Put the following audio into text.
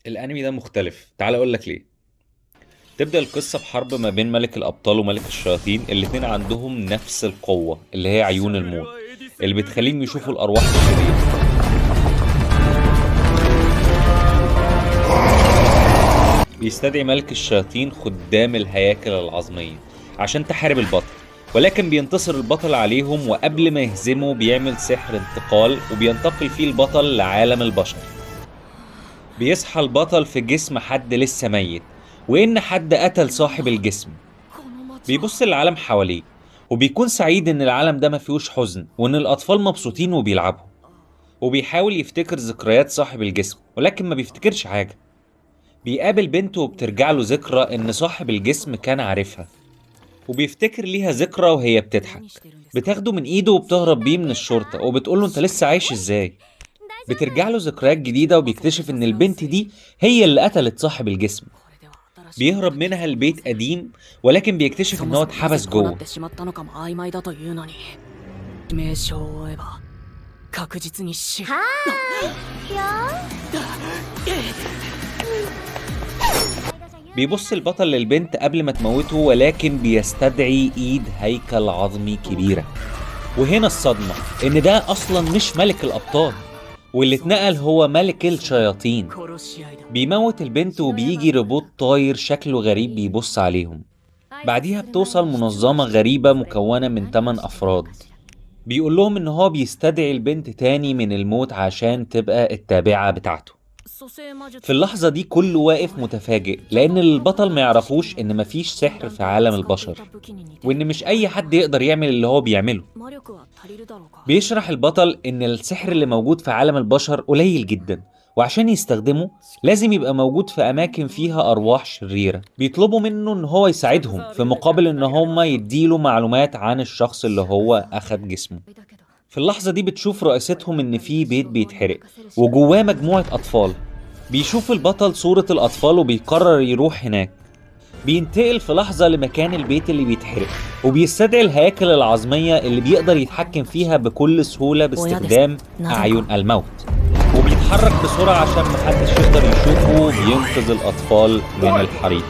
الانمي ده مختلف، تعال اقول لك ليه. تبدأ القصة بحرب ما بين ملك الأبطال وملك الشياطين، الاتنين عندهم نفس القوة اللي هي عيون الموت اللي بتخليهم يشوفوا الأرواح الشريرة. بيستدعي ملك الشياطين خدام الهياكل العظمية عشان تحارب البطل، ولكن بينتصر البطل عليهم، وقبل ما يهزمه بيعمل سحر انتقال وبينتقل فيه البطل لعالم البشر. بيصحى البطل في جسم حد لسه ميت، وإن حد قتل صاحب الجسم. بيبص للعالم حواليه وبيكون سعيد إن العالم ده ما فيهوش حزن وإن الأطفال مبسوطين وبيلعبوا. وبيحاول يفتكر ذكريات صاحب الجسم ولكن ما بيفتكرش حاجة. بيقابل بنته وبترجع له ذكرى إن صاحب الجسم كان عارفها، وبيفتكر ليها ذكرى وهي بتضحك. بتاخده من إيده وبتهرب بيه من الشرطة وبتقوله أنت لسه عايش إزاي. بترجع له ذكريات جديدة وبيكتشف إن البنت دي هي اللي قتلت صاحب الجسم. بيهرب منها لبيت قديم، ولكن بيكتشف إن هو اتحبس جوه. بيبص البطل للبنت قبل ما تموته، ولكن بيستدعي ايد هيكل عظمي كبيرة. وهنا الصدمة ان ده اصلا مش ملك الابطال، واللي اتنقل هو ملك الشياطين. بيموت البنت وبيجي روبوت طاير شكله غريب بيبص عليهم. بعديها بتوصل منظمة غريبة مكونة من 8 افراد. بيقول لهم ان هو بيستدعي البنت تاني من الموت عشان تبقى التابعة بتاعته. في اللحظة دي كله واقف متفاجئ، لأن البطل ما يعرفوش إن مفيش سحر في عالم البشر، وإن مش أي حد يقدر يعمل اللي هو بيعمله. بيشرح البطل إن السحر اللي موجود في عالم البشر قليل جدا، وعشان يستخدمه لازم يبقى موجود في أماكن فيها أرواح شريرة. بيطلبوا منه إن هو يساعدهم في مقابل إن هما يديله معلومات عن الشخص اللي هو أخد جسمه. في اللحظة دي بتشوف رئيستهم إن في بيت بيتحرق وجواه مجموعة أطفال. بيشوف البطل صورة الأطفال وبيقرر يروح هناك. بينتقل في لحظة لمكان البيت اللي بيتحرق، وبيستدعي الهياكل العظمية اللي بيقدر يتحكم فيها بكل سهولة باستخدام أعين الموت. وبيتحرك بسرعة عشان محدش يقدر يشوفه وبينقذ الأطفال من الحريق.